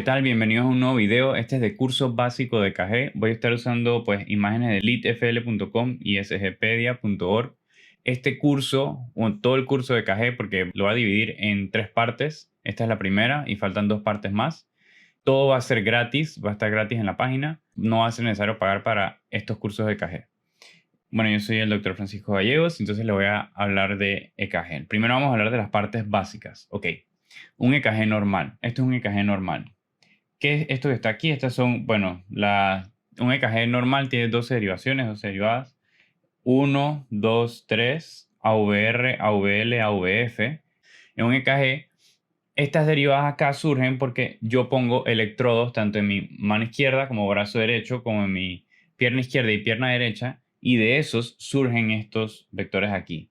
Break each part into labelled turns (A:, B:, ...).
A: tal? Bienvenidos a un nuevo video. Este es de curso básico de KG. Voy a estar usando imágenes de litfl.com y sgpedia.org. Este curso, o todo el curso de KG, porque lo voy a dividir en 3 partes. Esta es la primera y faltan 2 partes más. Todo va a ser gratis, va a estar gratis en la página. No va a ser necesario pagar para estos cursos de KG. Bueno, yo soy el Dr. Francisco Gallegos, entonces le voy a hablar de EKG. Primero vamos a hablar de las partes básicas. Ok, un EKG normal. Esto es un EKG normal. ¿Qué es esto que está aquí? Estas son, bueno, un EKG normal tiene dos derivaciones, dos derivadas. 1, 2, 3, AVR, AVL, AVF. En un EKG, estas derivadas acá surgen porque yo pongo electrodos tanto en mi mano izquierda como brazo derecho, como en mi pierna izquierda y pierna derecha, y de esos surgen estos vectores aquí.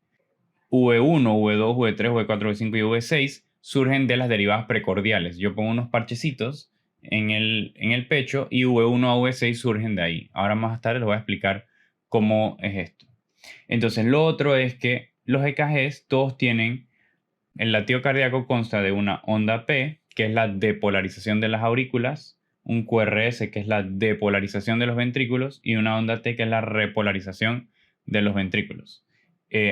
A: V1, V2, V3, V4, V5 y V6 surgen de las derivadas precordiales. Yo pongo unos parchecitos en el pecho y V1 a V6 surgen de ahí. Ahora más tarde les voy a explicar cómo es esto. Entonces lo otro es que los EKGs todos tienen, el latido cardíaco consta de una onda P, que es la depolarización de las aurículas, un QRS, que es la depolarización de los ventrículos, y una onda T, que es la repolarización de los ventrículos.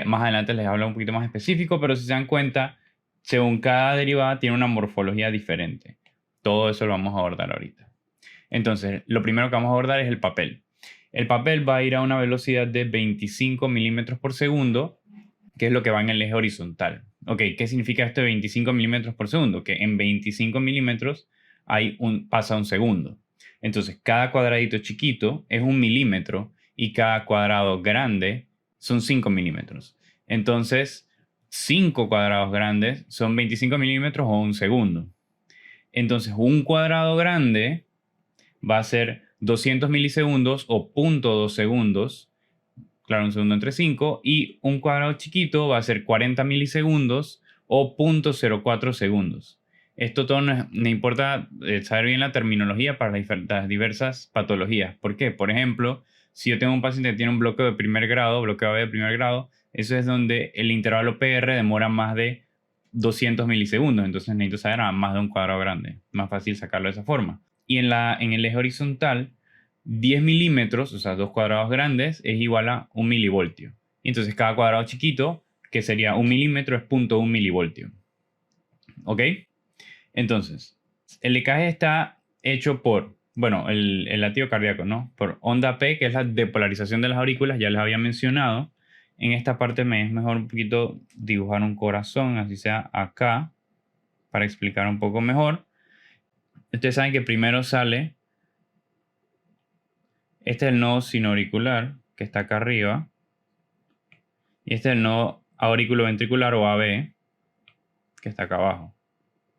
A: Más adelante les hablo un poquito más específico, pero si se dan cuenta, según cada derivada tiene una morfología diferente. Todo eso lo vamos a abordar ahorita. Entonces, lo primero que vamos a abordar es el papel. El papel va a ir a una velocidad de 25 milímetros por segundo, que es lo que va en el eje horizontal. Ok, ¿qué significa esto de 25 milímetros por segundo? Que en 25 milímetros pasa un segundo. Entonces, cada cuadradito chiquito es 1 milímetro y cada cuadrado grande son 5 milímetros. Entonces, 5 cuadrados grandes son 25 milímetros o un segundo. Entonces, un cuadrado grande va a ser 200 milisegundos o 0.2 segundos. Claro, un segundo entre 5. Y un cuadrado chiquito va a ser 40 milisegundos o 0.04 segundos. Esto todo nos importa saber bien la terminología para las diversas patologías. ¿Por qué? Por ejemplo, si yo tengo un paciente que tiene un bloqueo de primer grado, bloqueo AB de primer grado, eso es donde el intervalo PR demora más de 200 milisegundos. Entonces necesito saber más de un cuadrado grande. Más fácil sacarlo de esa forma. Y en el eje horizontal, 10 milímetros, o sea, 2 cuadrados grandes, es igual a 1 milivoltio. Y entonces cada cuadrado chiquito, que sería 1 milímetro, es 0.1 milivoltio. ¿Ok? Entonces, el EKG está hecho por, bueno, el latido cardíaco, ¿no? Por onda P, que es la depolarización de las aurículas, ya les había mencionado. En esta parte me es mejor un poquito dibujar un corazón, así sea acá, para explicar un poco mejor. Ustedes saben que primero sale, este es el nodo sinoauricular, que está acá arriba, y este es el nodo auriculoventricular o AB, que está acá abajo.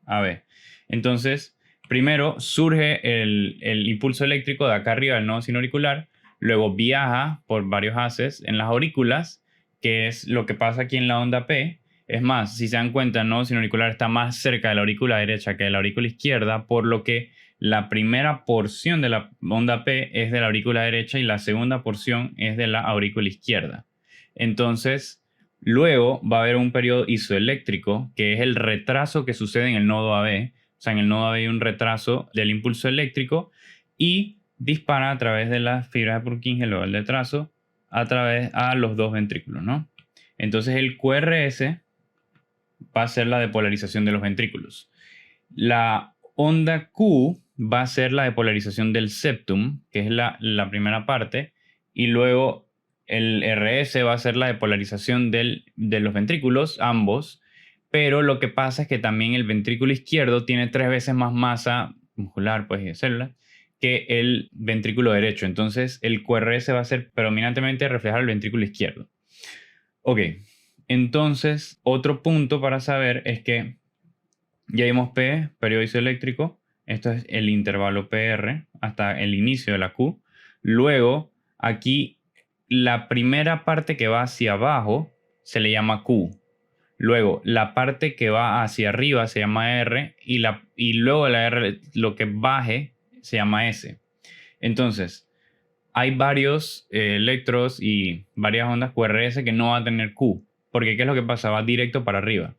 A: AB. Entonces, primero surge el impulso eléctrico de acá arriba del nodo sinoauricular, luego viaja por varios haces en las aurículas, que es lo que pasa aquí en la onda P. Es más, si se dan cuenta, el nodo sinoauricular está más cerca de la aurícula derecha que de la aurícula izquierda, por lo que la primera porción de la onda P es de la aurícula derecha y la segunda porción es de la aurícula izquierda. Entonces, luego va a haber un periodo isoeléctrico, que es el retraso que sucede en el nodo AB. O sea, en el nodo AB hay un retraso del impulso eléctrico y dispara a través de las fibras de Purkinje, luego el retraso, a los dos ventrículos, ¿no? Entonces el QRS va a ser la depolarización de los ventrículos. La onda Q va a ser la depolarización del septum, que es la primera parte, y luego el RS va a ser la depolarización de los ventrículos, ambos, pero lo que pasa es que también el ventrículo izquierdo tiene 3 veces más masa muscular, pues, y de células, que el ventrículo derecho. Entonces el QRS va a ser predominantemente reflejar el ventrículo izquierdo. Ok, entonces otro punto para saber es que ya vimos P, periodo isoeléctrico. Esto es el intervalo PR hasta el inicio de la Q. Luego, aquí la primera parte que va hacia abajo se le llama Q. Luego, la parte que va hacia arriba se llama R y luego la R, lo que baje, se llama S. Entonces, hay varios electrodos y varias ondas QRS que no van a tener Q. Porque ¿qué es lo que pasa? Va directo para arriba.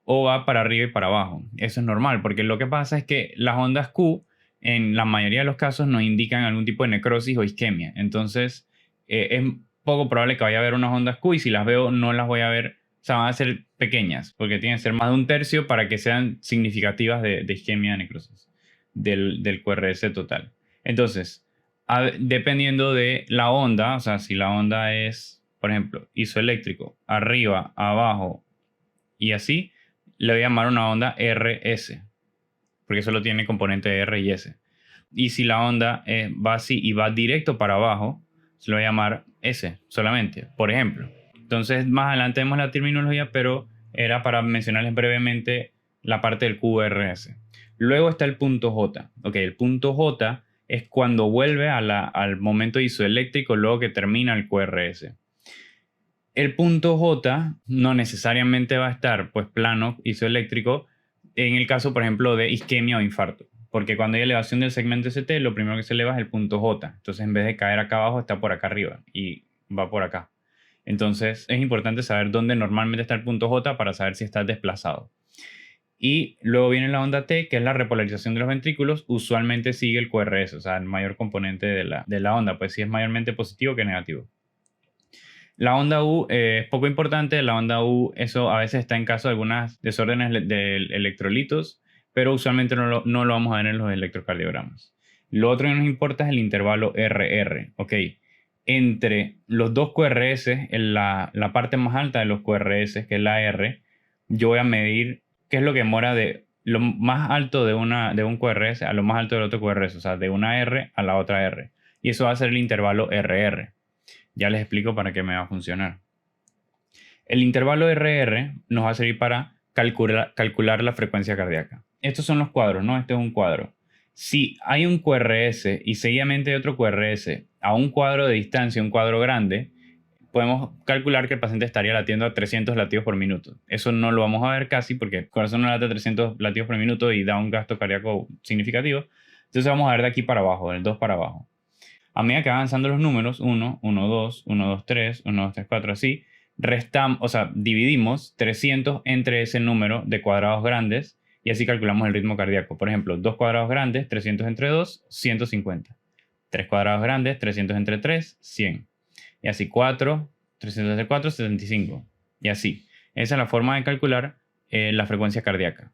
A: O va para arriba y para abajo. Eso es normal, porque lo que pasa es que las ondas Q en la mayoría de los casos nos indican algún tipo de necrosis o isquemia. Entonces, es poco probable que vaya a haber unas ondas Q y si las veo no las voy a ver, o sea, van a ser pequeñas porque tienen que ser más de un tercio para que sean significativas de isquemia o necrosis del QRS total. Entonces, dependiendo de la onda, o sea, si la onda es, por ejemplo, isoeléctrico, arriba, abajo y así, le voy a llamar una onda RS, porque solo tiene componente R y S. Y si la onda va así y va directo para abajo, se lo voy a llamar S solamente, por ejemplo. Entonces, más adelante vemos la terminología, pero era para mencionarles brevemente la parte del QRS. Luego está el punto J. Ok, el punto J es cuando vuelve al momento isoeléctrico luego que termina el QRS. El punto J no necesariamente va a estar pues plano isoeléctrico en el caso, por ejemplo, de isquemia o infarto. Porque cuando hay elevación del segmento ST, lo primero que se eleva es el punto J. Entonces, en vez de caer acá abajo, está por acá arriba y va por acá. Entonces, es importante saber dónde normalmente está el punto J para saber si está desplazado. Y luego viene la onda T, que es la repolarización de los ventrículos. Usualmente sigue el QRS, o sea, el mayor componente de la onda, pues sí es mayormente positivo que negativo. La onda U es poco importante. La onda U, eso a veces está en caso de algunas desórdenes de electrolitos, pero usualmente no lo vamos a ver en los electrocardiogramas. Lo otro que nos importa es el intervalo RR. Ok, entre los dos QRS, en la parte más alta de los QRS, que es la R, yo voy a medir qué es lo que demora de lo más alto de un QRS a lo más alto del otro QRS, o sea, de una R a la otra R. Y eso va a ser el intervalo RR. Ya les explico para qué me va a funcionar. El intervalo RR nos va a servir para calcular la frecuencia cardíaca. Estos son los cuadros, ¿no? Este es un cuadro. Si hay un QRS y seguidamente hay otro QRS a un cuadro de distancia, un cuadro grande, podemos calcular que el paciente estaría latiendo a 300 latidos por minuto. Eso no lo vamos a ver casi porque el corazón no late a 300 latidos por minuto y da un gasto cardíaco significativo. Entonces vamos a ver de aquí para abajo, del 2 para abajo. A medida que van avanzando los números, 1, 1, 2, 1, 2, 3, 1, 2, 3, 4, así, dividimos 300 entre ese número de cuadrados grandes y así calculamos el ritmo cardíaco. Por ejemplo, 2 cuadrados grandes, 300 entre 2, 150. 3 cuadrados grandes, 300 entre 3, 100. Y así 4, 300 entre 4, 75. Y así. Esa es la forma de calcular la frecuencia cardíaca.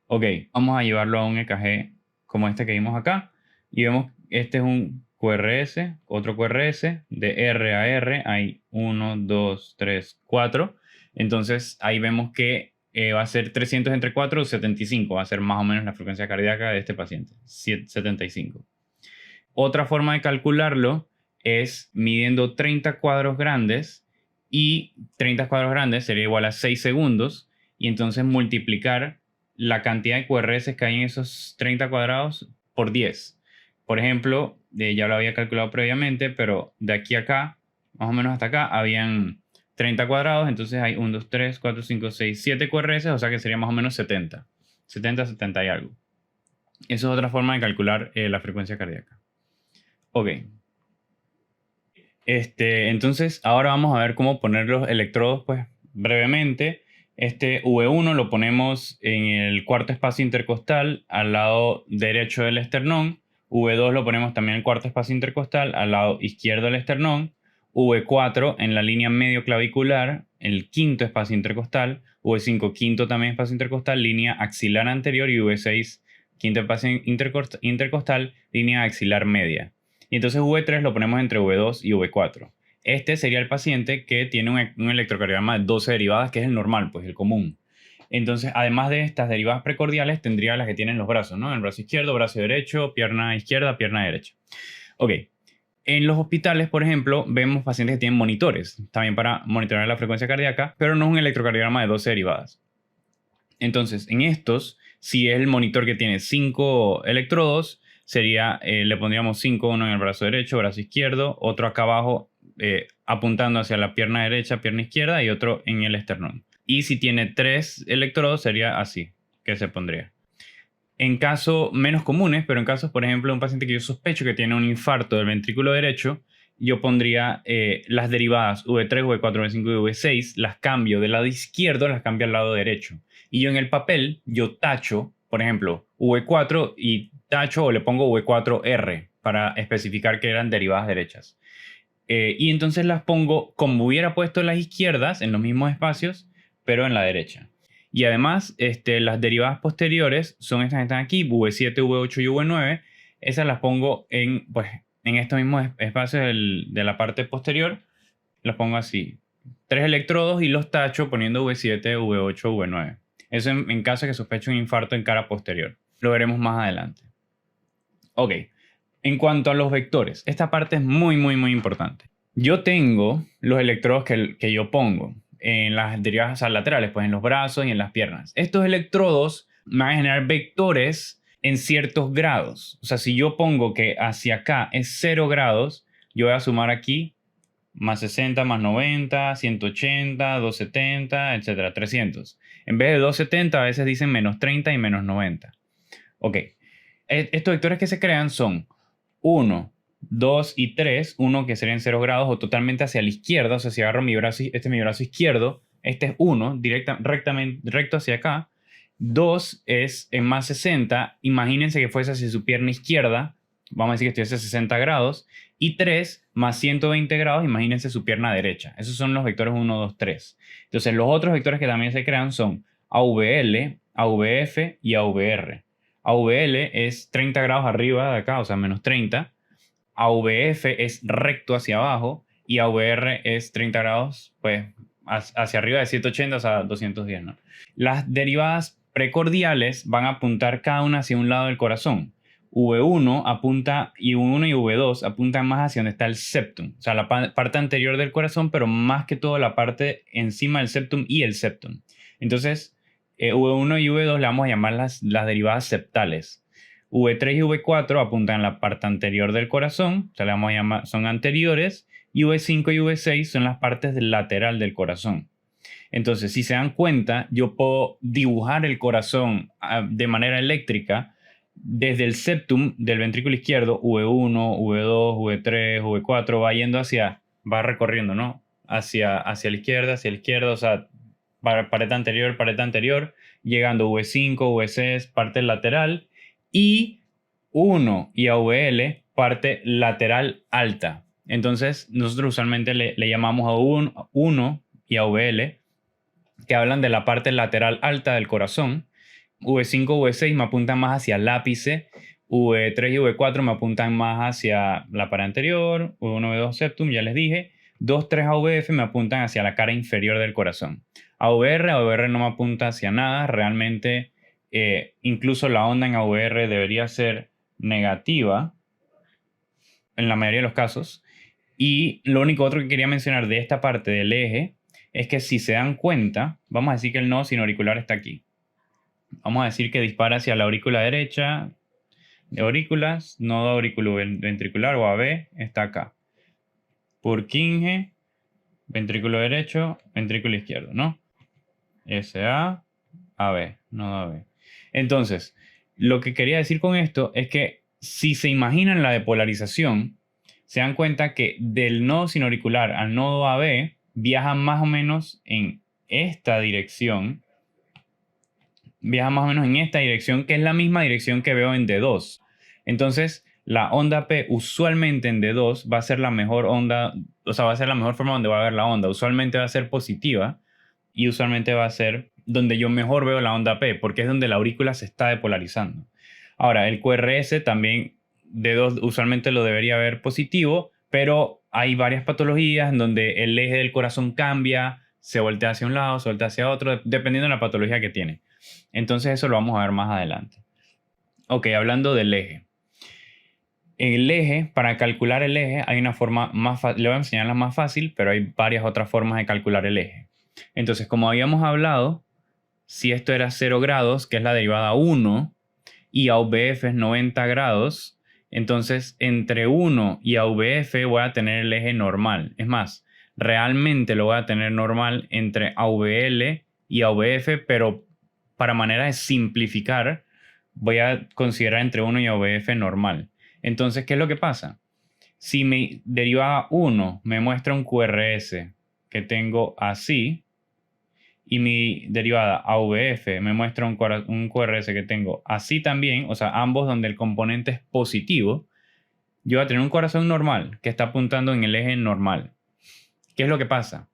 A: Ok, vamos a llevarlo a un EKG como este que vimos acá. Y vemos, este es un QRS, otro QRS, de R a R hay 1, 2, 3, 4. Entonces ahí vemos que va a ser 300 entre 4, 75. Va a ser más o menos la frecuencia cardíaca de este paciente, 75. Otra forma de calcularlo es midiendo 30 cuadros grandes y 30 cuadros grandes sería igual a 6 segundos y entonces multiplicar la cantidad de QRS que hay en esos 30 cuadrados por 10. Por ejemplo, ya lo había calculado previamente, pero de aquí a acá, más o menos hasta acá, habían 30 cuadrados, entonces hay 1, 2, 3, 4, 5, 6, 7 QRS, o sea que sería más o menos 70. 70, 70 y algo. Eso es otra forma de calcular la frecuencia cardíaca. Ok. Entonces, ahora vamos a ver cómo poner los electrodos, pues brevemente. Este V1 lo ponemos en el cuarto espacio intercostal al lado derecho del esternón. V2 lo ponemos también en el cuarto espacio intercostal al lado izquierdo del esternón. V4 en la línea medio clavicular, el quinto espacio intercostal. V5 quinto también espacio intercostal, línea axilar anterior. Y V6 quinto espacio intercostal, línea axilar media. Y entonces V3 lo ponemos entre V2 y V4. Este sería el paciente que tiene un electrocardiograma de 12 derivadas, que es el normal, pues el común. Entonces, además de estas derivadas precordiales, tendría las que tienen los brazos, ¿no? El brazo izquierdo, brazo derecho, pierna izquierda, pierna derecha. Ok. En los hospitales, por ejemplo, vemos pacientes que tienen monitores, también para monitorear la frecuencia cardíaca, pero no es un electrocardiograma de 12 derivadas. Entonces, en estos, si es el monitor que tiene 5 electrodos, sería, le pondríamos 5, uno en el brazo derecho, brazo izquierdo, otro acá abajo apuntando hacia la pierna derecha, pierna izquierda y otro en el esternón. Y si tiene 3 electrodos sería así, que se pondría. En casos menos comunes, pero en casos, por ejemplo, de un paciente que yo sospecho que tiene un infarto del ventrículo derecho, yo pondría las derivadas V3, V4, V5 y V6, las cambio del lado izquierdo, las cambio al lado derecho. Y yo en el papel, yo tacho, por ejemplo, V4 y tacho o le pongo V4R para especificar que eran derivadas derechas. Y entonces las pongo como hubiera puesto las izquierdas en los mismos espacios, pero en la derecha. Y además, las derivadas posteriores son estas que están aquí, V7, V8 y V9. Esas las pongo pues, en estos mismos espacios de la parte posterior. Las pongo así. 3 electrodos y los tacho poniendo V7, V8, V9. Eso en caso de que sospeche un infarto en cara posterior. Lo veremos más adelante. Ok. En cuanto a los vectores, esta parte es muy, muy, muy importante. Yo tengo los electrodos que yo pongo en las derivadas laterales, pues en los brazos y en las piernas. Estos electrodos me van a generar vectores en ciertos grados. O sea, si yo pongo que hacia acá es 0 grados, yo voy a sumar aquí más 60, más 90, 180, 270, etcétera, 300. En vez de 270 a veces dicen menos 30 y menos 90. Ok. Estos vectores que se crean son 1, 2 y 3, 1 que serían 0 grados o totalmente hacia la izquierda, o sea, si agarro mi brazo, este es mi brazo izquierdo, este es 1, recto hacia acá, 2 es en más 60, imagínense que fuese hacia su pierna izquierda, vamos a decir que estuviese a 60 grados, y 3 más 120 grados, imagínense su pierna derecha. Esos son los vectores 1, 2, 3. Entonces los otros vectores que también se crean son AVL, AVF y AVR. AVL es 30 grados arriba de acá, o sea, menos 30. AVF es recto hacia abajo y AVR es 30 grados, pues, hacia arriba de 180, o sea, 210, ¿no? Las derivadas precordiales van a apuntar cada una hacia un lado del corazón. V1 apunta, y V1 y V2 apuntan más hacia donde está el septum, o sea, la parte anterior del corazón, pero más que todo la parte encima del septum y el septum. Entonces, V1 y V2 le vamos a llamar las derivadas septales. V3 y V4 apuntan a la parte anterior del corazón, o sea, le vamos a llamar, son anteriores, y V5 y V6 son las partes del lateral del corazón. Entonces, si se dan cuenta, yo puedo dibujar el corazón de manera eléctrica desde el septum del ventrículo izquierdo, V1, V2, V3, V4, va recorriendo, ¿no? Hacia la izquierda, o sea, pared anterior, llegando V5, V6, parte lateral, y 1 y AVL, parte lateral alta. Entonces, nosotros usualmente le llamamos a 1 y AVL, que hablan de la parte lateral alta del corazón. V5, V6 me apuntan más hacia el ápice, V3 y V4 me apuntan más hacia la pared anterior, V1, V2 septum, ya les dije. 2, 3 AVF me apuntan hacia la cara inferior del corazón. AVR no me apunta hacia nada, realmente incluso la onda en AVR debería ser negativa en la mayoría de los casos. Y lo único otro que quería mencionar de esta parte del eje es que si se dan cuenta, vamos a decir que el nodo sinauricular está aquí. Vamos a decir que dispara hacia la aurícula derecha de aurículas, nodo auriculoventricular o AB está acá. Purkinje, ventrículo derecho, ventrículo izquierdo, ¿no? SA, AB, nodo AB. Entonces, lo que quería decir con esto es que si se imaginan la depolarización, se dan cuenta que del nodo sinauricular al nodo AB viajan más o menos en esta dirección. Viaja más o menos en esta dirección, que es la misma dirección que veo en D2. Entonces, la onda P usualmente en D2 va a ser la mejor onda, o sea, va a ser la mejor forma donde va a ver la onda. Usualmente va a ser positiva y usualmente va a ser donde yo mejor veo la onda P, porque es donde la aurícula se está depolarizando. Ahora, el QRS también D2 usualmente lo debería ver positivo, pero hay varias patologías en donde el eje del corazón cambia, se voltea hacia un lado, se voltea hacia otro, dependiendo de la patología que tiene. Entonces eso lo vamos a ver más adelante. Ok, hablando del eje. El eje, para calcular el eje, hay una forma más fácil, le voy a enseñar la más fácil, pero hay varias otras formas de calcular el eje. Entonces, como habíamos hablado, si esto era 0 grados, que es la derivada 1, y AVF es 90 grados, entonces entre 1 y AVF voy a tener el eje normal. Es más, realmente lo voy a tener normal entre AVL y AVF, pero para manera de simplificar, voy a considerar entre 1 y AVF normal. Entonces, ¿qué es lo que pasa? Si mi derivada 1 me muestra un QRS que tengo así, y mi derivada AVF me muestra un QRS que tengo así también, o sea, ambos donde el componente es positivo, yo voy a tener un corazón normal que está apuntando en el eje normal. ¿Qué es lo que pasa?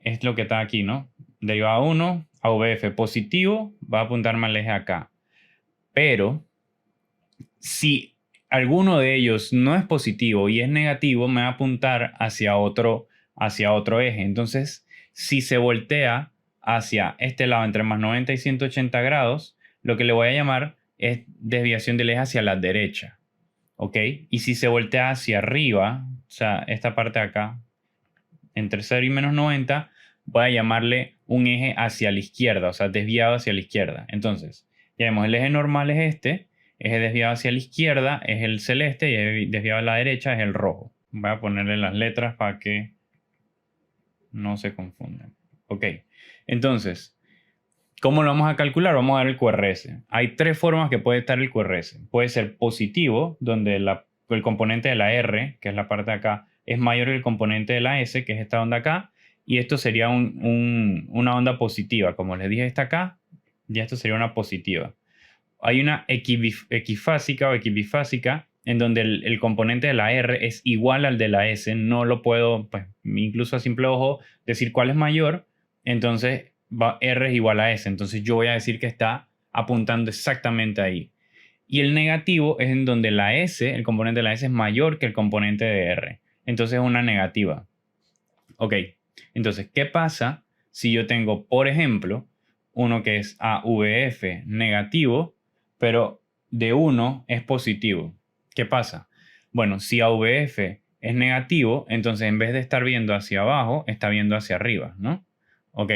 A: Es lo que está aquí, ¿no? Derivada 1, AVF positivo, va a apuntarme al eje acá. Pero si alguno de ellos no es positivo y es negativo, me va a apuntar hacia otro eje. Entonces, si se voltea hacia este lado entre más 90 y 180 grados, lo que le voy a llamar es desviación del eje hacia la derecha. ¿Ok? Y si se voltea hacia arriba, o sea, esta parte de acá, entre 0 y menos 90, voy a llamarle un eje hacia la izquierda, o sea, desviado hacia la izquierda. Entonces, ya vemos, el eje normal es este, eje desviado hacia la izquierda es el celeste y eje desviado a la derecha es el rojo. Voy a ponerle las letras para que no se confundan. Ok, entonces, ¿cómo lo vamos a calcular? Vamos a dar el QRS. Hay tres formas que puede estar el QRS. Puede ser positivo, donde el componente de la R, que es la parte de acá, es mayor que el componente de la S, que es esta onda acá, y esto sería una onda positiva. Como les dije, esta acá, ya esto sería una positiva. Hay una equifásica o equibifásica, en donde el componente de la R es igual al de la S. No lo puedo, pues, incluso a simple ojo, decir cuál es mayor. Entonces, R es igual a S. Entonces, yo voy a decir que está apuntando exactamente ahí. Y el negativo es en donde la S, el componente de la S es mayor que el componente de R. Entonces, es una negativa. Ok, entonces, ¿qué pasa si yo tengo, por ejemplo, uno que es AVF negativo, pero de 1 es positivo? ¿Qué pasa? Bueno, si AVF es negativo, entonces en vez de estar viendo hacia abajo, está viendo hacia arriba, ¿no? Ok.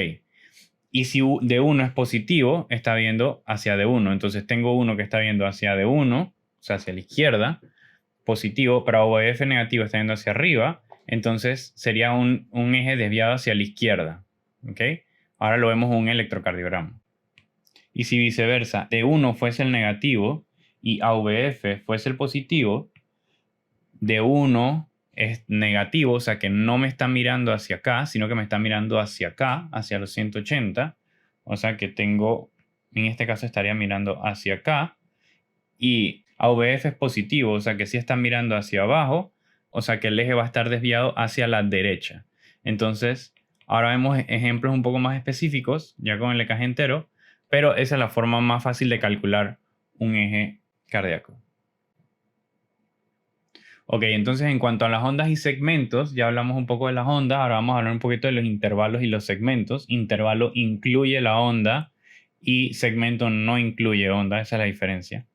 A: Y si D1 es positivo, está viendo hacia D1. Entonces tengo uno que está viendo hacia D1, o sea, hacia la izquierda, positivo, pero AVF negativo está viendo hacia arriba. Entonces sería un eje desviado hacia la izquierda. ¿Ok? Ahora lo vemos en un electrocardiograma. Y si viceversa, D1 fuese el negativo y AVF fuese el positivo, D1 es negativo, o sea que no me está mirando hacia acá, sino que me está mirando hacia acá, hacia los 180. O sea que tengo, en este caso estaría mirando hacia acá. Y AVF es positivo, o sea que sí está mirando hacia abajo, o sea que el eje va a estar desviado hacia la derecha. Entonces, ahora vemos ejemplos un poco más específicos, ya con el EKG entero, pero esa es la forma más fácil de calcular un eje cardíaco. Ok, entonces en cuanto a las ondas y segmentos, ya hablamos un poco de las ondas, ahora vamos a hablar un poquito de los intervalos y los segmentos. Intervalo incluye la onda y segmento no incluye onda, esa es la diferencia.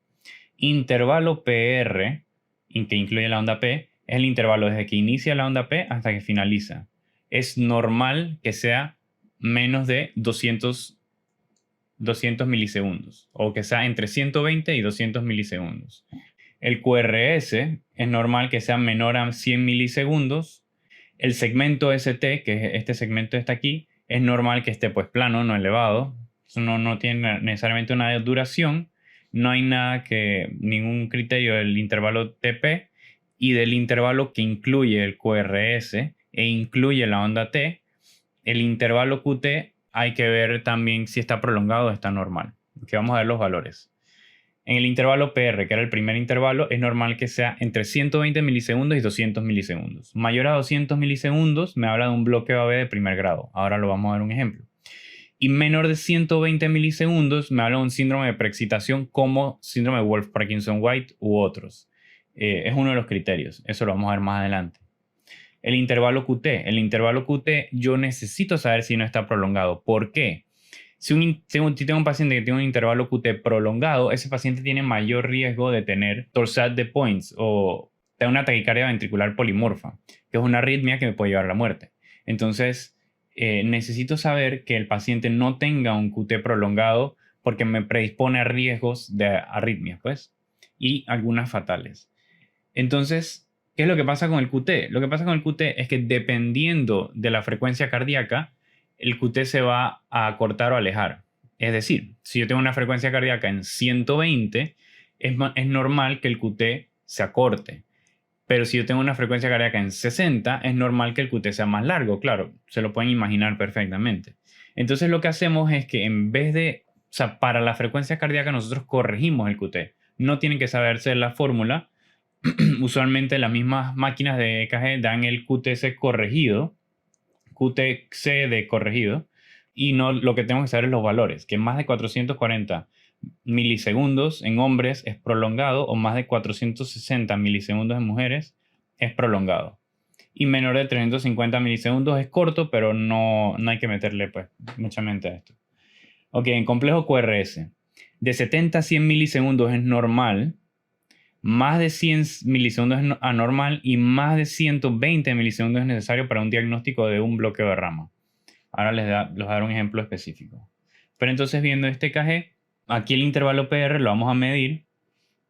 A: Intervalo PR, que incluye la onda P, es el intervalo desde que inicia la onda P hasta que finaliza. Es normal que sea menos de 200 milisegundos o que sea entre 120 y 200 milisegundos. El QRS es normal que sea menor a 100 milisegundos. El segmento ST, que es este segmento está aquí, es normal que esté pues plano, no elevado. No tiene necesariamente una duración. No hay ningún criterio del intervalo TP y del intervalo que incluye el QRS e incluye la onda T. El intervalo QT hay que ver también si está prolongado o está normal. Aquí vamos a ver los valores. En el intervalo PR, que era el primer intervalo, es normal que sea entre 120 milisegundos y 200 milisegundos. Mayor a 200 milisegundos me habla de un bloqueo AB de primer grado. Ahora lo vamos a ver un ejemplo. Y menor de 120 milisegundos me habla de un síndrome de preexcitación como síndrome de Wolff-Parkinson-White u otros. Es uno de los criterios. Eso lo vamos a ver más adelante. El intervalo QT. El intervalo QT yo necesito saber si no está prolongado. ¿Por qué? Si tengo un paciente que tiene un intervalo QT prolongado, ese paciente tiene mayor riesgo de tener torsade de Points o tener una taquicardia ventricular polimorfa, que es una arritmia que me puede llevar a la muerte. Entonces, necesito saber que el paciente no tenga un QT prolongado porque me predispone a riesgos de arritmias, pues, y algunas fatales. Entonces, ¿qué es lo que pasa con el QT? Lo que pasa con el QT es que dependiendo de la frecuencia cardíaca, el QT se va a acortar o alejar. Es decir, si yo tengo una frecuencia cardíaca en 120, es normal que el QT se acorte. Pero si yo tengo una frecuencia cardíaca en 60, es normal que el QT sea más largo, claro, se lo pueden imaginar perfectamente. Entonces lo que hacemos es que en vez de, o sea, para la frecuencia cardíaca nosotros corregimos el QT. No tienen que saberse la fórmula. Usualmente las mismas máquinas de EKG dan el QTC corregido, QTC de corregido, y no, lo que tenemos que saber es los valores, que más de 440 milisegundos en hombres es prolongado o más de 460 milisegundos en mujeres es prolongado. Y menor de 350 milisegundos es corto, pero no hay que meterle pues mucha mente a esto. Ok, en complejo QRS, de 70 a 100 milisegundos es normal, más de 100 milisegundos es anormal y más de 120 milisegundos es necesario para un diagnóstico de un bloqueo de rama. Ahora les voy a dar un ejemplo específico. Pero entonces viendo este EKG, aquí el intervalo PR lo vamos a medir.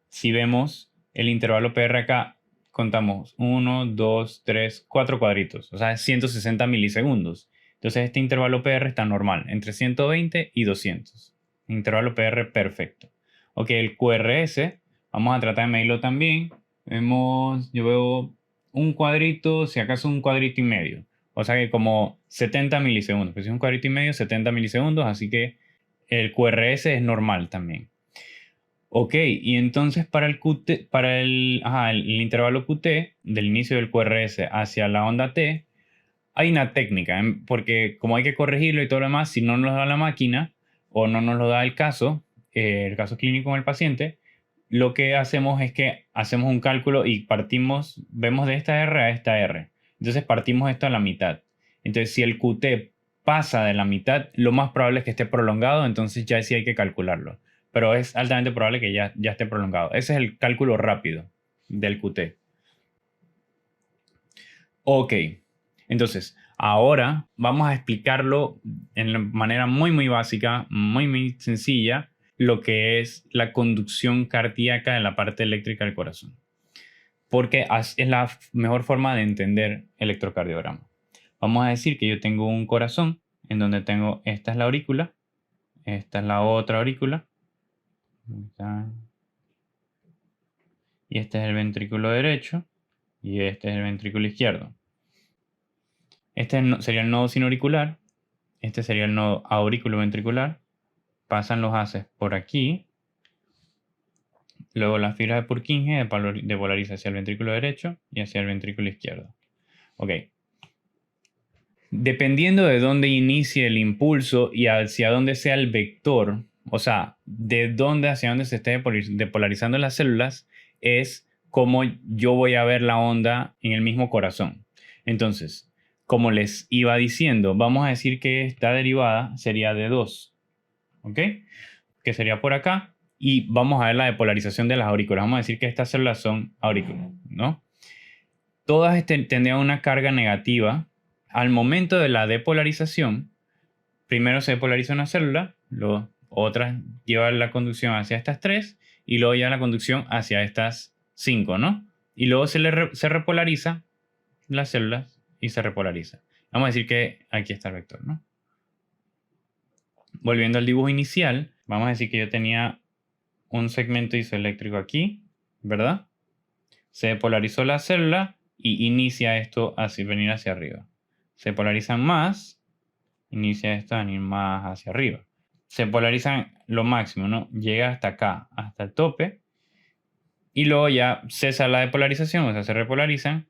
A: Si vemos el intervalo PR acá, contamos 1, 2, 3, 4 cuadritos. O sea, es 160 milisegundos. Entonces este intervalo PR está normal, entre 120 y 200. Intervalo PR perfecto. Ok, el QRS, vamos a tratar de medirlo también. Yo veo un cuadrito, si acaso un cuadrito y medio. O sea que como 70 milisegundos. Pues es un cuadrito y medio, 70 milisegundos. Así que el QRS es normal también. Ok, y entonces para el QT, el intervalo QT del inicio del QRS hacia la onda T, hay una técnica, porque como hay que corregirlo y todo lo demás, si no nos lo da la máquina o no nos lo da el caso clínico en el paciente, lo que hacemos es que hacemos un cálculo y vemos de esta R a esta R. Entonces partimos esto a la mitad. Entonces si el QT pasa de la mitad, lo más probable es que esté prolongado, entonces ya sí hay que calcularlo. Pero es altamente probable que ya esté prolongado. Ese es el cálculo rápido del QT. Ok, entonces ahora vamos a explicarlo en manera muy básica, muy sencilla, lo que es la conducción cardíaca en la parte eléctrica del corazón. Porque es la mejor forma de entender electrocardiograma. Vamos a decir que yo tengo un corazón en donde esta es la aurícula, esta es la otra aurícula, y este es el ventrículo derecho y este es el ventrículo izquierdo. Este sería el nodo sinauricular, este sería el nodo auriculoventricular. Pasan los haces por aquí, luego la fibra de Purkinje de polariza hacia el ventrículo derecho y hacia el ventrículo izquierdo. Ok. Dependiendo de dónde inicie el impulso y hacia dónde sea el vector, o sea, de dónde hacia dónde se esté depolarizando las células, es como yo voy a ver la onda en el mismo corazón. Entonces, como les iba diciendo, vamos a decir que esta derivada sería de 2, ¿ok? Que sería por acá, y vamos a ver la depolarización de las aurículas. Vamos a decir que estas células son aurículas, ¿no? Todas tendrían una carga negativa. Al momento de la depolarización, primero se depolariza una célula, luego otras lleva la conducción hacia estas 3 y luego lleva la conducción hacia estas 5, ¿no? Y luego se repolariza las células y se repolariza. Vamos a decir que aquí está el vector, ¿no? Volviendo al dibujo inicial, vamos a decir que yo tenía un segmento isoeléctrico aquí, ¿verdad? Se depolarizó la célula y inicia esto a venir hacia arriba. Se polarizan más, inicia esto a venir más hacia arriba. Se polarizan lo máximo, ¿no? Llega hasta acá, hasta el tope. Y luego ya cesa la depolarización, o sea, se repolarizan.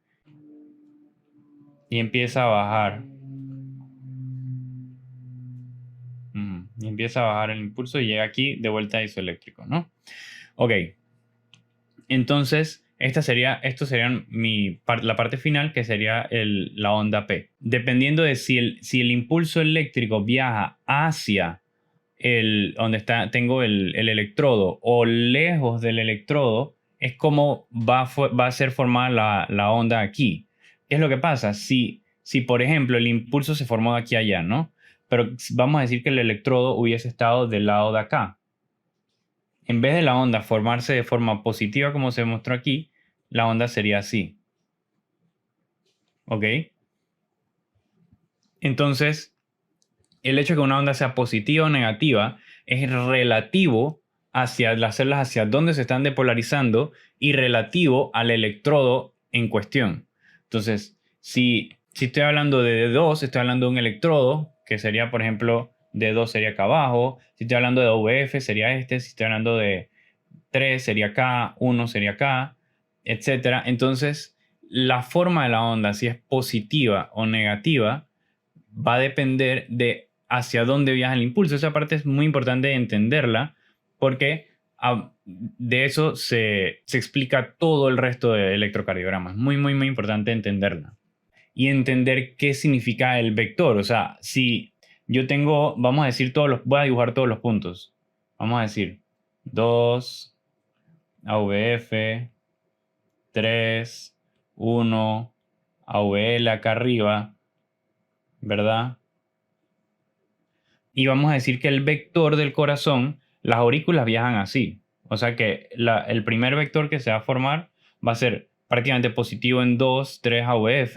A: Y empieza a bajar. Y empieza a bajar el impulso y llega aquí de vuelta a isoeléctrico, ¿no? Ok. Entonces, esto sería la parte final, que sería la onda P. Dependiendo de si el impulso eléctrico viaja hacia donde tengo el electrodo o lejos del electrodo, es como va a ser formada la onda aquí. ¿Qué es lo que pasa? Si por ejemplo el impulso se formó de aquí a allá, ¿no? Pero vamos a decir que el electrodo hubiese estado del lado de acá. En vez de la onda formarse de forma positiva como se mostró aquí, la onda sería así. ¿Ok? Entonces, el hecho de que una onda sea positiva o negativa es relativo hacia las células, hacia dónde se están depolarizando, y relativo al electrodo en cuestión. Entonces, si estoy hablando de D2, estoy hablando de un electrodo, que sería, por ejemplo, D2 sería acá abajo. Si estoy hablando de VF, sería este. Si estoy hablando de 3, sería acá. 1 sería acá, etcétera. Entonces, la forma de la onda, si es positiva o negativa, va a depender de hacia dónde viaja el impulso. Esa parte es muy importante entenderla porque de eso se explica todo el resto del electrocardiograma. Es muy, muy, muy importante entenderla. Y entender qué significa el vector. O sea, si yo tengo, vamos a decir voy a dibujar todos los puntos. Vamos a decir 2, AVF, 3, 1, AVL acá arriba, ¿verdad? Y vamos a decir que el vector del corazón, las aurículas viajan así. O sea que el primer vector que se va a formar va a ser prácticamente positivo en 2, 3 AVF.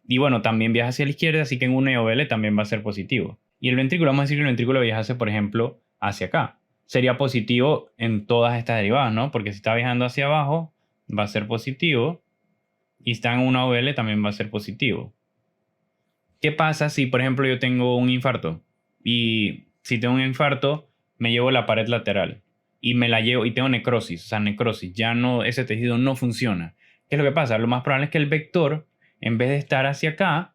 A: Y bueno, también viaja hacia la izquierda, así que en 1 AVL también va a ser positivo. Y el ventrículo, vamos a decir que el ventrículo viajase, por ejemplo, hacia acá. Sería positivo en todas estas derivadas, ¿no? Porque si está viajando hacia abajo, va a ser positivo. Y está en 1 AVL, también va a ser positivo. ¿Qué pasa si, por ejemplo, yo tengo un infarto? Y si tengo un infarto, me llevo la pared lateral y me la llevo y tengo necrosis, o sea, necrosis, ya no, ese tejido no funciona. ¿Qué es lo que pasa? Lo más probable es que el vector, en vez de estar hacia acá,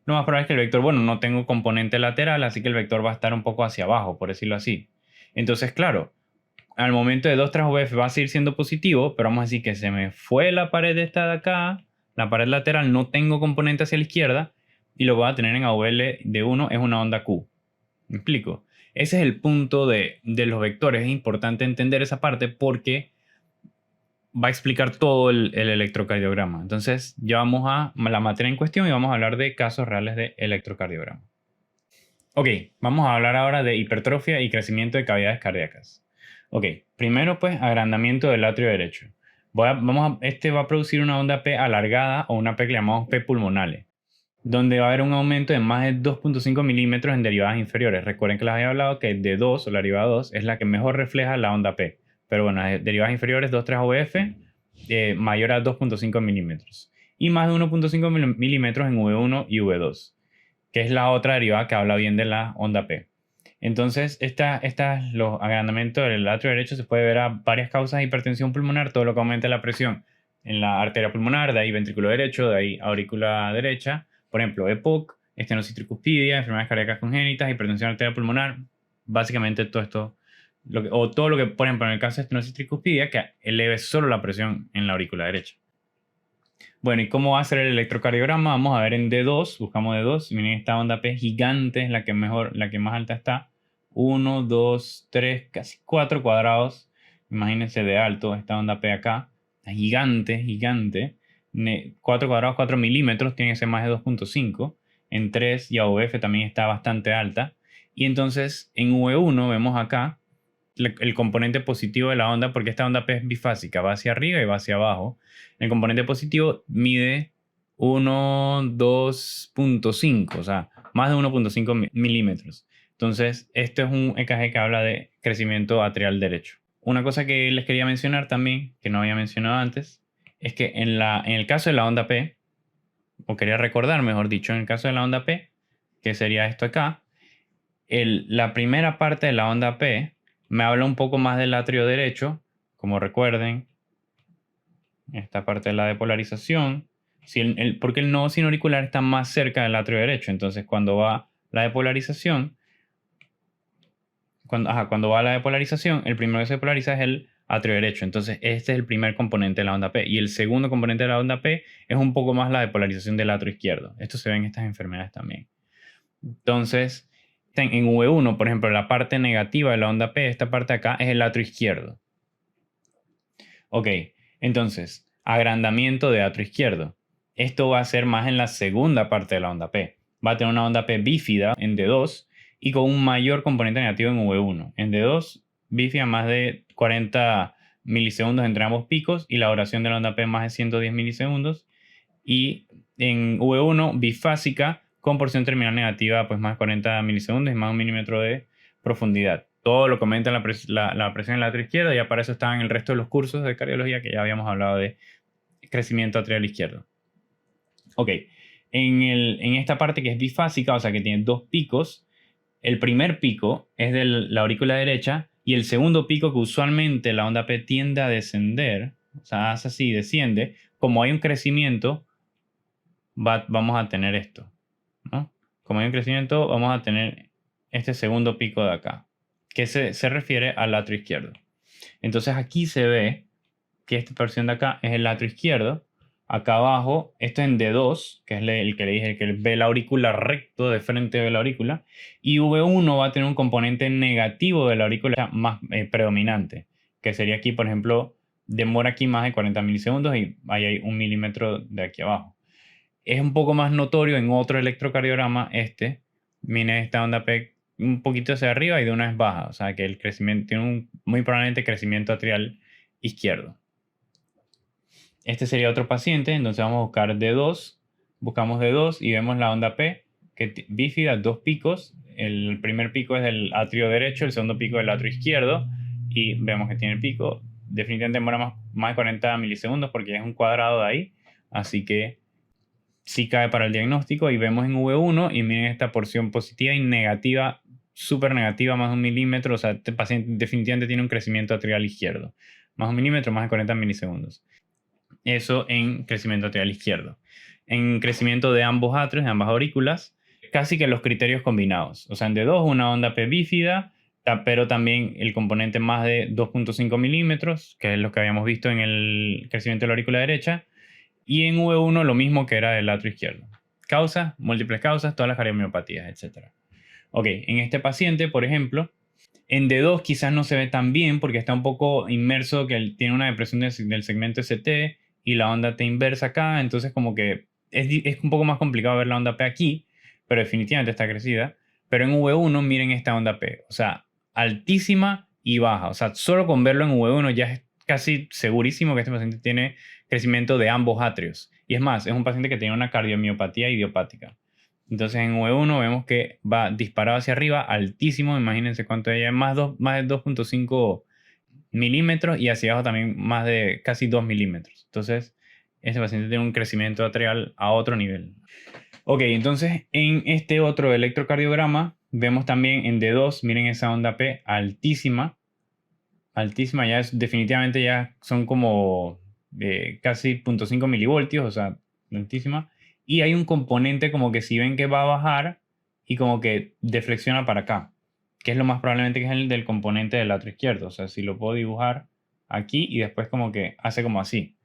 A: lo más probable es que el vector, bueno, no tengo componente lateral, así que el vector va a estar un poco hacia abajo, por decirlo así. Entonces, claro, al momento de 2 tras VF va a seguir siendo positivo, pero vamos a decir que se me fue la pared esta de acá, la pared lateral, no tengo componente hacia la izquierda, y lo voy a tener en AVL de 1, es una onda Q. ¿Me explico? Ese es el punto de los vectores. Es importante entender esa parte porque va a explicar todo el electrocardiograma. Entonces, ya vamos a la materia en cuestión y vamos a hablar de casos reales de electrocardiograma. Ok, vamos a hablar ahora de hipertrofia y crecimiento de cavidades cardíacas. Ok, primero pues agrandamiento del atrio derecho. Este va a producir una onda P alargada o una P que llamamos P pulmonale, donde va a haber un aumento de más de 2.5 milímetros en derivadas inferiores. Recuerden que les había hablado que de 2 o la derivada 2 es la que mejor refleja la onda P. Pero bueno, derivadas inferiores 2,3 OF mayor a 2.5 milímetros. Y más de 1.5 milímetros en V1 y V2, que es la otra derivada que habla bien de la onda P. Entonces, los agrandamientos del atrio derecho se puede ver a varias causas de hipertensión pulmonar, todo lo que aumenta la presión en la arteria pulmonar, de ahí ventrículo derecho, de ahí aurícula derecha, por ejemplo, EPOC, estenosis tricuspidia, enfermedades cardíacas congénitas, hipertensión arterial pulmonar, básicamente todo esto, todo lo que, por ejemplo, en el caso de estenosis tricuspidia, que eleve solo la presión en la aurícula derecha. Bueno, ¿y cómo va a ser el electrocardiograma? Vamos a ver en D2, buscamos D2, miren esta onda P gigante, es la que más alta está, 1, 2, 3, casi 4 cuadrados, imagínense de alto esta onda P acá, gigante, gigante, 4 cuadrados, 4 milímetros, tiene que ser más de 2.5, en 3 y AOF también está bastante alta, y entonces en V1 vemos acá el componente positivo de la onda, porque esta onda P es bifásica, va hacia arriba y va hacia abajo. El componente positivo mide 2.5, o sea, más de 1.5 milímetros. Entonces, este es un EKG que habla de crecimiento atrial derecho. Una cosa que les quería mencionar también, que no había mencionado antes, es que en el caso de la onda P, o quería recordar, mejor dicho, en el caso de la onda P, que sería esto acá, la primera parte de la onda P me habla un poco más del atrio derecho, como recuerden, esta parte de la depolarización, porque el nodo sinauricular está más cerca del atrio derecho, entonces cuando va la depolarización, cuando va la depolarización, el primero que se polariza es el atrio derecho, entonces este es el primer componente de la onda P, y el segundo componente de la onda P es un poco más la depolarización del atrio izquierdo. Esto se ve en estas enfermedades también. Entonces, en V1, por ejemplo, la parte negativa de la onda P, esta parte acá, es el atrio izquierdo. Ok, entonces, agrandamiento de atrio izquierdo. Esto va a ser más en la segunda parte de la onda P. Va a tener una onda P bífida en D2 y con un mayor componente negativo en V1. En D2, bífida más de 40 milisegundos entre ambos picos y la duración de la onda P más de 110 milisegundos. Y en V1, bifásica con porción terminal negativa, pues más de 40 milisegundos y más de 1 milímetro de profundidad. Todo lo comenta la presión en el atrio izquierdo, y para eso está en el resto de los cursos de cardiología que ya habíamos hablado de crecimiento atrial izquierdo. Ok, en esta parte que es bifásica, o sea que tiene dos picos, el primer pico es de la aurícula derecha y el segundo pico, que usualmente la onda P tiende a descender, o sea, hace así, desciende, como hay un crecimiento, vamos a tener esto, ¿no? Como hay un crecimiento, vamos a tener este segundo pico de acá, que se refiere al atrio izquierdo. Entonces aquí se ve que esta porción de acá es el atrio izquierdo. Acá abajo, esto es en D2, que es el que le dije, que ve la aurícula recto de frente de la aurícula. Y V1 va a tener un componente negativo de la aurícula más predominante, que sería aquí, por ejemplo, demora aquí más de 40 milisegundos y ahí hay 1 milímetro de aquí abajo. Es un poco más notorio en otro electrocardiograma miren esta onda P un poquito hacia arriba y de una vez baja, o sea que el crecimiento tiene muy probablemente crecimiento atrial izquierdo. Este sería otro paciente, entonces vamos a buscar D2, buscamos D2 y vemos la onda P, que bífida, dos picos. El primer pico es del atrio derecho, el segundo pico del atrio izquierdo, y vemos que tiene el pico. Definitivamente demora más de 40 milisegundos porque es un cuadrado de ahí, así que sí cae para el diagnóstico. Y vemos en V1 y miren esta porción positiva y negativa, súper negativa, más de 1 milímetro, o sea, este paciente definitivamente tiene un crecimiento atrial izquierdo, más de 1 milímetro, más de 40 milisegundos. Eso en crecimiento atrial izquierdo. En crecimiento de ambos atrios, de ambas aurículas, casi que los criterios combinados. O sea, en D2 una onda P bífida, pero también el componente más de 2.5 milímetros, que es lo que habíamos visto en el crecimiento de la aurícula derecha. Y en V1 lo mismo que era del atrio izquierdo. Causas, múltiples causas, todas las cardiomiopatías, etc. Ok, en este paciente, por ejemplo, en D2 quizás no se ve tan bien porque está un poco inmerso, que tiene una depresión del segmento ST y la onda T inversa acá, entonces como que es un poco más complicado ver la onda P aquí, pero definitivamente está crecida. Pero en V1 miren esta onda P, o sea, altísima y baja, o sea, solo con verlo en V1 ya es casi segurísimo que este paciente tiene crecimiento de ambos atrios. Y es más, es un paciente que tiene una cardiomiopatía idiopática. Entonces en V1 vemos que va disparado hacia arriba, altísimo, imagínense cuánto es, más de 2.5 milímetros y hacia abajo también más de casi 2 milímetros. Entonces este paciente tiene un crecimiento atrial a otro nivel. Ok, entonces en este otro electrocardiograma vemos también en D2, miren esa onda P altísima, altísima, ya es definitivamente ya son como casi 0.5 milivoltios, o sea, altísima. Y hay un componente como que si ven que va a bajar y como que deflexiona para acá, que es lo más probablemente que es el del componente del atrio izquierdo. O sea, si lo puedo dibujar aquí y después como que hace como así.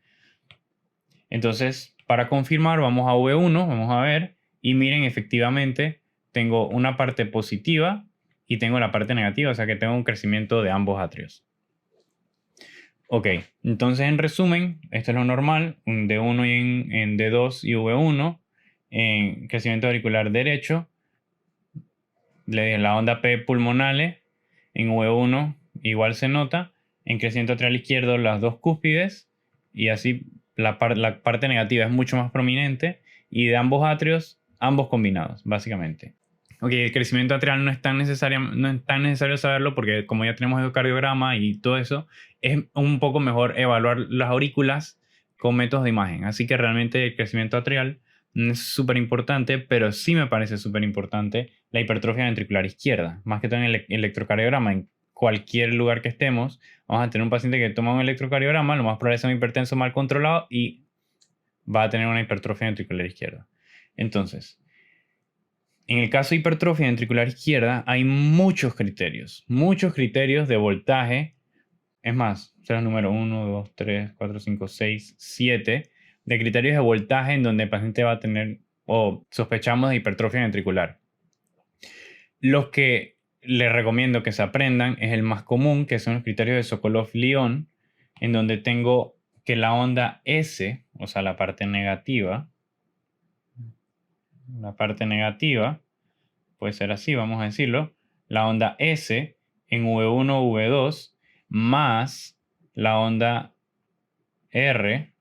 A: Entonces, para confirmar, vamos a V1, vamos a ver, y miren, efectivamente, tengo una parte positiva y tengo la parte negativa, o sea que tengo un crecimiento de ambos atrios. Ok, entonces en resumen, esto es lo normal, un D1 y en D2 y V1, en crecimiento auricular derecho, la onda P pulmonale, en V1 igual se nota, en crecimiento atrial izquierdo las dos cúspides, y así la parte negativa es mucho más prominente, y de ambos atrios, ambos combinados, básicamente. Ok, el crecimiento atrial no es tan necesario saberlo porque como ya tenemos ecocardiograma y todo eso, es un poco mejor evaluar las aurículas con métodos de imagen. Así que realmente el crecimiento atrial no es súper importante, pero sí me parece súper importante la hipertrofia ventricular izquierda. Más que todo en el electrocardiograma, en cualquier lugar que estemos, vamos a tener un paciente que toma un electrocardiograma, lo más probable es un hipertenso mal controlado y va a tener una hipertrofia ventricular izquierda. Entonces, en el caso de hipertrofia ventricular izquierda hay muchos criterios de voltaje. Es más, será el número 1, 2, 3, 4, 5, 6, 7 de criterios de voltaje en donde el paciente va a tener o sospechamos de hipertrofia ventricular. Los que les recomiendo que se aprendan es el más común, que son los criterios de Sokolov-Lyon, en donde tengo que la onda S, o sea, la parte negativa, puede ser así, vamos a decirlo, la onda S en V1, V2, más la onda R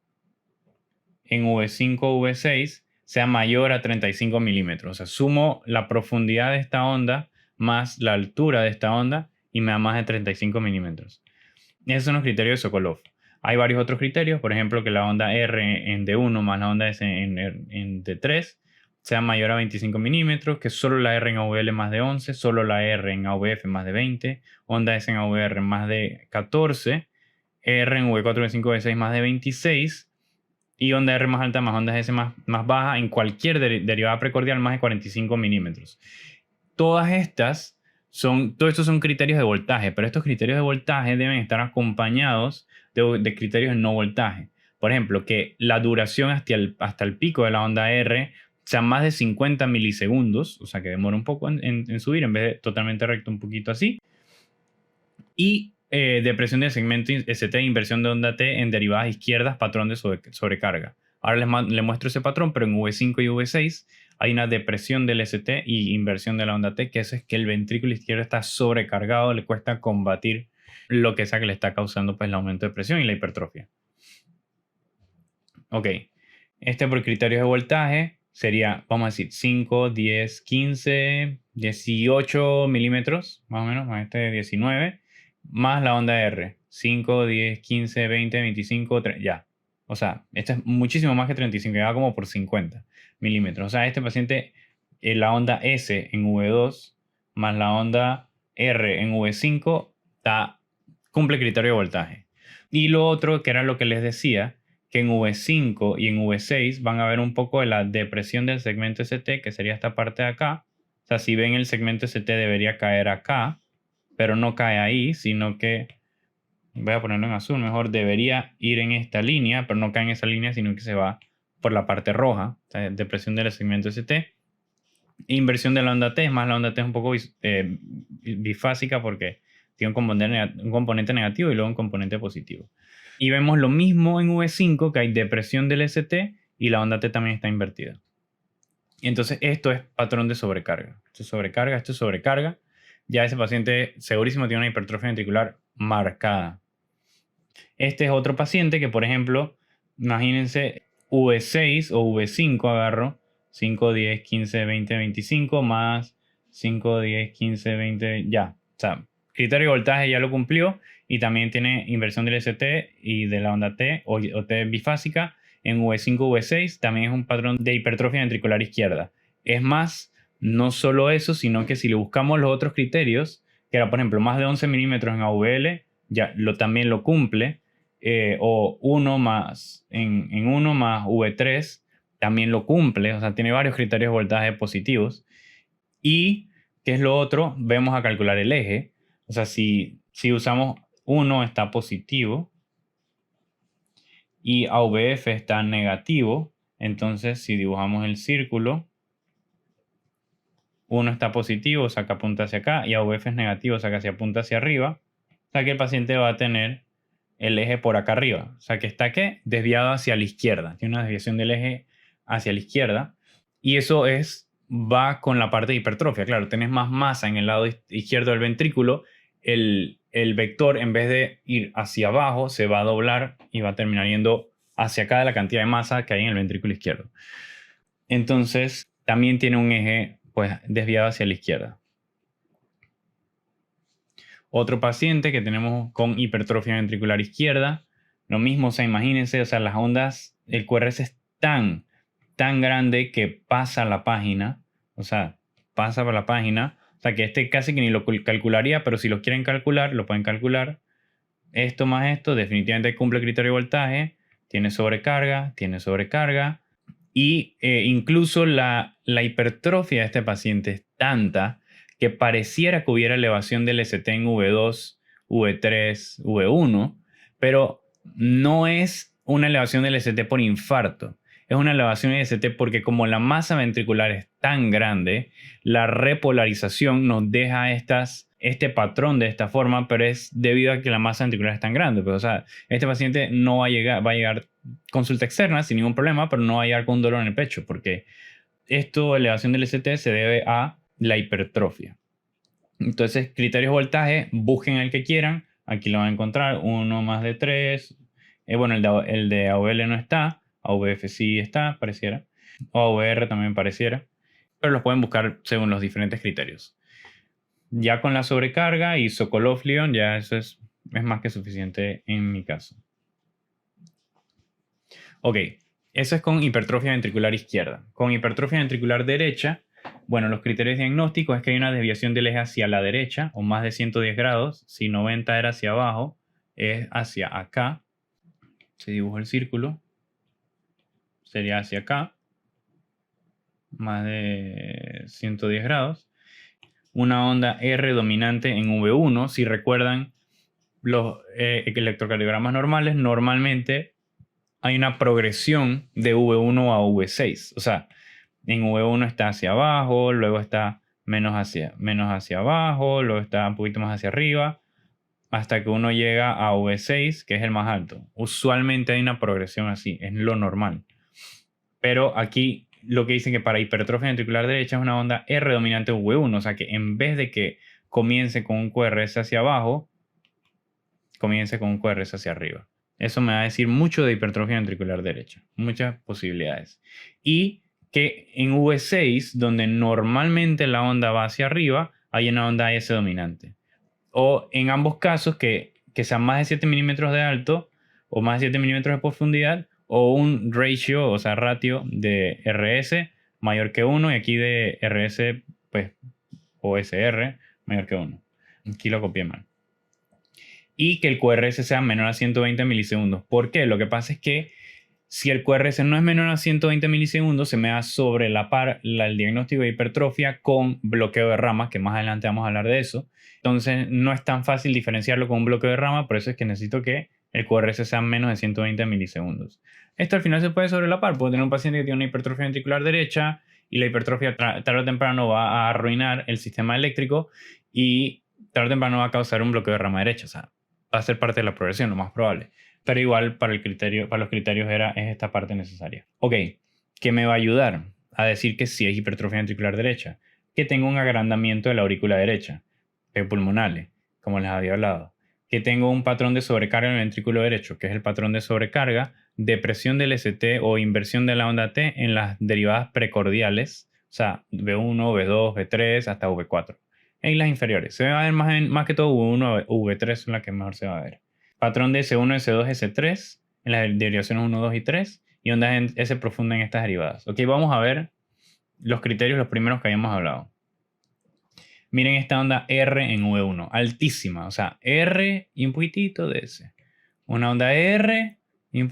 A: en V5, V6, sea mayor a 35 milímetros. O sea, sumo la profundidad de esta onda más la altura de esta onda y me da más de 35 milímetros. Esos son los criterios de Sokolov. Hay varios otros criterios, por ejemplo, que la onda R en D1 más la onda S en D3 sea mayor a 25 milímetros, que solo la R en AVL más de 11, solo la R en AVF más de 20, onda S en AVR más de 14, R en V4, V5, V6 más de 26 y onda R más alta más onda S más baja en cualquier derivada precordial más de 45 milímetros. Todos estos son criterios de voltaje, pero estos criterios de voltaje deben estar acompañados de criterios de no voltaje. Por ejemplo, que la duración hasta el pico de la onda R sea más de 50 milisegundos, o sea que demora un poco en subir, en vez de totalmente recto, un poquito así. Y depresión del segmento ST, inversión de onda T en derivadas izquierdas, patrón de sobrecarga. Ahora les muestro ese patrón, pero en V5 y V6 hay una depresión del ST y inversión de la onda T, que eso es que el ventrículo izquierdo está sobrecargado, le cuesta combatir lo que sea que le está causando pues, el aumento de presión y la hipertrofia. Ok, por criterios de voltaje sería, vamos a decir, 5, 10, 15, 18 milímetros, más o menos, más 19, más la onda R, 5, 10, 15, 20, 25, 30, ya. O sea, esto es muchísimo más que 35, ya va como por 50 milímetros. O sea, este paciente, la onda S en V2 más la onda R en V5, cumple criterio de voltaje. Y lo otro, que era lo que les decía, que en V5 y en V6 van a ver un poco de la depresión del segmento ST, que sería esta parte de acá. O sea, si ven el segmento ST debería caer acá, pero no cae ahí, sino que, voy a ponerlo en azul, mejor debería ir en esta línea, pero no cae en esa línea, sino que se va por la parte roja, o sea, depresión del segmento ST. Inversión de la onda T, es más la onda T es un poco bifásica porque tiene un componente negativo y luego un componente positivo. Y vemos lo mismo en V5, que hay depresión del ST y la onda T también está invertida. Entonces esto es patrón de sobrecarga. Esto es sobrecarga, esto es sobrecarga. Ya ese paciente segurísimo tiene una hipertrofia ventricular marcada. Este es otro paciente que, por ejemplo, imagínense V6 o V5 agarro 5, 10, 15, 20, 25 más 5, 10, 15, 20, ya. O sea, criterio de voltaje ya lo cumplió y también tiene inversión del ST y de la onda T o T bifásica en V5, V6. También es un patrón de hipertrofia ventricular izquierda. Es más, no solo eso, sino que si le buscamos los otros criterios, que era por ejemplo más de 11 milímetros en AVL, ya también lo cumple, o 1 más en 1 más V3 también lo cumple, o sea, tiene varios criterios de voltaje positivos. Y, ¿qué es lo otro? Vemos a calcular el eje, o sea, si usamos 1 está positivo y AVF está negativo, entonces si dibujamos el círculo, 1 está positivo, o sea que apunta hacia acá, y AVF es negativo, o sea que apunta hacia arriba, o sea que el paciente va a tener el eje por acá arriba. O sea, que está ¿qué? Desviado hacia la izquierda. Tiene una desviación del eje hacia la izquierda. Y eso va con la parte de hipertrofia. Claro, tenés más masa en el lado izquierdo del ventrículo. El vector, en vez de ir hacia abajo, se va a doblar y va a terminar yendo hacia acá de la cantidad de masa que hay en el ventrículo izquierdo. Entonces, también tiene un eje pues, desviado hacia la izquierda. Otro paciente que tenemos con hipertrofia ventricular izquierda, lo mismo, o sea, imagínense, o sea, las ondas, el QRS es tan grande que pasa la página, o sea, pasa por la página, o sea, que este casi que ni lo calcularía, pero si lo quieren calcular, lo pueden calcular. Esto más esto, definitivamente cumple criterio de voltaje, tiene sobrecarga, y incluso la hipertrofia de este paciente es tanta que pareciera que hubiera elevación del ST en V2, V3, V1, pero no es una elevación del ST por infarto. Es una elevación del ST porque como la masa ventricular es tan grande, la repolarización nos deja este patrón de esta forma, pero es debido a que la masa ventricular es tan grande. Pero, o sea, este paciente no va a llegar consulta externa sin ningún problema, pero no va a llegar con un dolor en el pecho, porque elevación del ST se debe a la hipertrofia. Entonces, criterios de voltaje, busquen el que quieran. Aquí lo van a encontrar, 1 más de 3. Bueno, el de AVL no está, AVF sí está, pareciera. O AVR también pareciera. Pero los pueden buscar según los diferentes criterios. Ya con la sobrecarga y Sokolov-Lyon, ya eso es más que suficiente en mi caso. Ok, eso es con hipertrofia ventricular izquierda. Con hipertrofia ventricular derecha, bueno, los criterios diagnósticos es que hay una desviación del eje hacia la derecha o más de 110 grados. Si 90 era hacia abajo, es hacia acá. Se dibuja el círculo. Sería hacia acá. Más de 110 grados. Una onda R dominante en V1. Si recuerdan los electrocardiogramas normales, normalmente hay una progresión de V1 a V6. O sea, en V1 está hacia abajo, luego está menos hacia abajo, luego está un poquito más hacia arriba, hasta que uno llega a V6, que es el más alto. Usualmente hay una progresión así, es lo normal. Pero aquí lo que dicen que para hipertrofia ventricular derecha es una onda R dominante V1, o sea que en vez de que comience con un QRS hacia abajo, comience con un QRS hacia arriba. Eso me va a decir mucho de hipertrofia ventricular derecha, muchas posibilidades. Y que en V6, donde normalmente la onda va hacia arriba, hay una onda S dominante. O en ambos casos que sean más de 7 milímetros de alto o más de 7 milímetros de profundidad, o un ratio, o sea, ratio de RS mayor que 1 y aquí de RS, pues, o SR mayor que 1. Aquí lo copié mal. Y que el QRS sea menor a 120 milisegundos. ¿Por qué? Lo que pasa es que si el QRS no es menor a 120 milisegundos, se me da sobre la par el diagnóstico de hipertrofia con bloqueo de ramas, que más adelante vamos a hablar de eso. Entonces no es tan fácil diferenciarlo con un bloqueo de rama, por eso es que necesito que el QRS sea menos de 120 milisegundos. Esto al final se puede sobrelapar. Puedo tener un paciente que tiene una hipertrofia ventricular derecha y la hipertrofia tarde o temprano va a arruinar el sistema eléctrico y tarde o temprano va a causar un bloqueo de rama derecha. O sea, va a ser parte de la progresión, lo más probable. Pero igual para los criterios es esta parte necesaria. Ok, ¿qué me va a ayudar a decir que sí es hipertrofia ventricular derecha? Que tengo un agrandamiento de la aurícula derecha, pulmonales, como les había hablado. Que tengo un patrón de sobrecarga en el ventrículo derecho, que es el patrón de sobrecarga, depresión del ST o inversión de la onda T en las derivadas precordiales, o sea, V1, V2, V3 hasta V4. En las inferiores. Se va a ver más que todo V1 V3 son las que mejor se va a ver. Patrón de S1, S2, S3 en las derivaciones 1, 2 y 3 y ondas S profunda en estas derivadas. Ok, vamos a ver los criterios, los primeros que habíamos hablado. Miren esta onda R en V1, altísima, o sea, R y un poquitito de S. Una onda R y un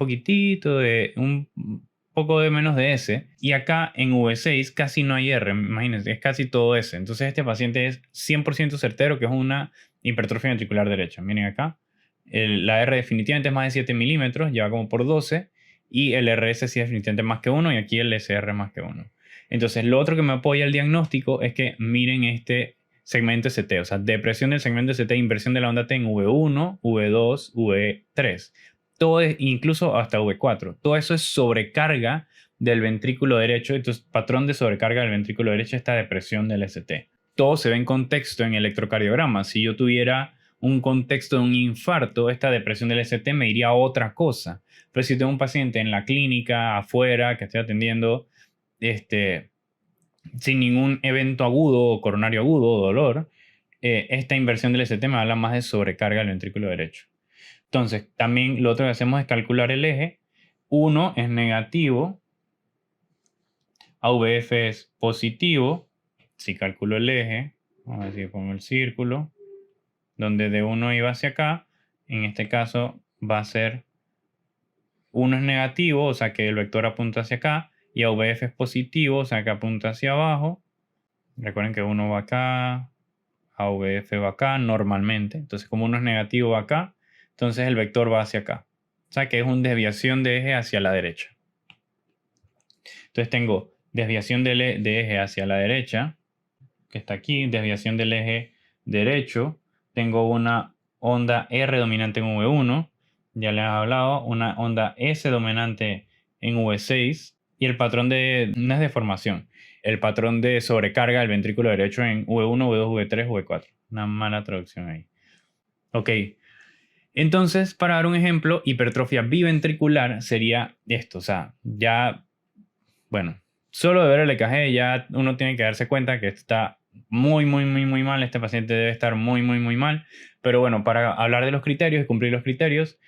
A: poco de menos de S. Y acá en V6 casi no hay R, imagínense, es casi todo S. Entonces este paciente es 100% certero que es una hipertrofia ventricular derecha. Miren acá, la R definitivamente es más de 7 milímetros, lleva como por 12. Y el RS sí es definitivamente más que 1 y aquí el SR más que 1. Entonces lo otro que me apoya el diagnóstico es que miren este segmento ST, o sea, depresión del segmento ST, inversión de la onda T en V1, V2, V3. Todo es, incluso hasta V4. Todo eso es sobrecarga del ventrículo derecho. Entonces, patrón de sobrecarga del ventrículo derecho, esta depresión del ST. Todo se ve en contexto en electrocardiograma. Si yo tuviera un contexto de un infarto, esta depresión del ST me diría otra cosa. Pero si tengo un paciente en la clínica, afuera, que estoy atendiendo, sin ningún evento agudo, coronario agudo o dolor, esta inversión del ST me habla más de sobrecarga del ventrículo derecho. Entonces, también lo otro que hacemos es calcular el eje. 1 es negativo, AVF es positivo. Si calculo el eje, vamos a ver si pongo el círculo, donde de 1 iba hacia acá, en este caso va a ser 1 es negativo, o sea que el vector apunta hacia acá, y AVF es positivo, o sea que apunta hacia abajo. Recuerden que 1 va acá, AVF va acá normalmente. Entonces, como 1 es negativo va acá, entonces el vector va hacia acá. O sea que es una desviación de eje hacia la derecha. Entonces tengo desviación de eje hacia la derecha, que está aquí, desviación del eje derecho. Tengo una onda R dominante en V1, ya les he hablado, una onda S dominante en V6 y el patrón no es deformación, el patrón de sobrecarga del ventrículo derecho en V1, V2, V3, V4. Una mala traducción ahí. Ok. Entonces, para dar un ejemplo, hipertrofia biventricular sería esto. O sea, ya, bueno, solo de ver el EKG ya uno tiene que darse cuenta que está muy mal. Este paciente debe estar muy mal. Pero bueno, para hablar de los criterios y cumplir los criterios,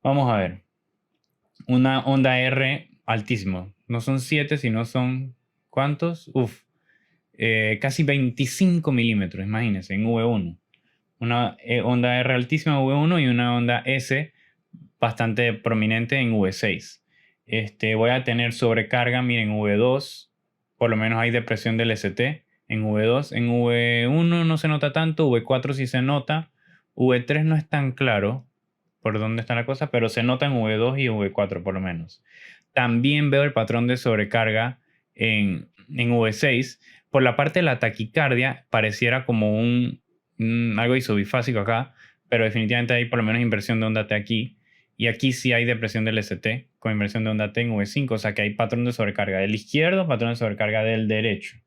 A: vamos a ver. una onda R altísimo. No son 7, sino son... ¿Cuántos? Casi 25 milímetros, imagínense, en V1. Una onda R altísima V1 y una onda S bastante prominente en V6. Voy a tener sobrecarga, miren, V2, por lo menos hay depresión del ST en V2. En V1 no se nota tanto, V4 sí se nota, V3 no es tan claro por dónde está la cosa, pero se nota en V2 y V4 por lo menos. También veo el patrón de sobrecarga en V6. Por la parte de la taquicardia pareciera como algo isobifásico acá, pero definitivamente hay por lo menos inversión de onda T aquí. Y aquí sí hay depresión del ST con inversión de onda T en V5, o sea que hay patrón de sobrecarga del izquierdo, patrón de sobrecarga del derecho.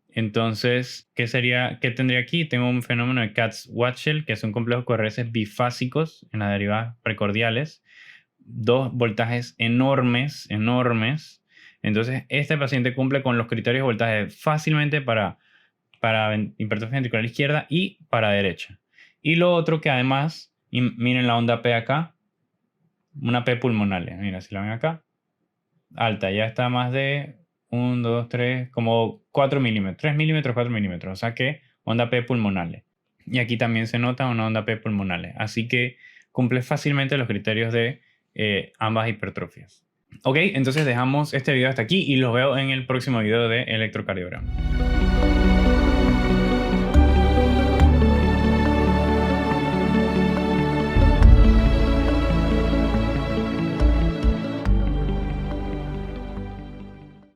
A: Entonces, ¿qué tendría aquí? Tengo un fenómeno de Katz-Wachtel, que es un complejo de QRS bifásicos en las derivadas precordiales. 2 voltajes enormes. Entonces, este paciente cumple con los criterios de voltaje fácilmente para hipertrofia ventricular izquierda y para derecha. Y lo otro que además, miren la onda P acá, una P pulmonar. Mira, si la ven acá, alta, ya está más de 1, 2, 3, como 4 milímetros, 3 milímetros, 4 milímetros. O sea que onda P pulmonar. Y aquí también se nota una onda P pulmonar. Así que cumple fácilmente los criterios de ambas hipertrofias. Ok, entonces dejamos este video hasta aquí y los veo en el próximo video de electrocardiograma.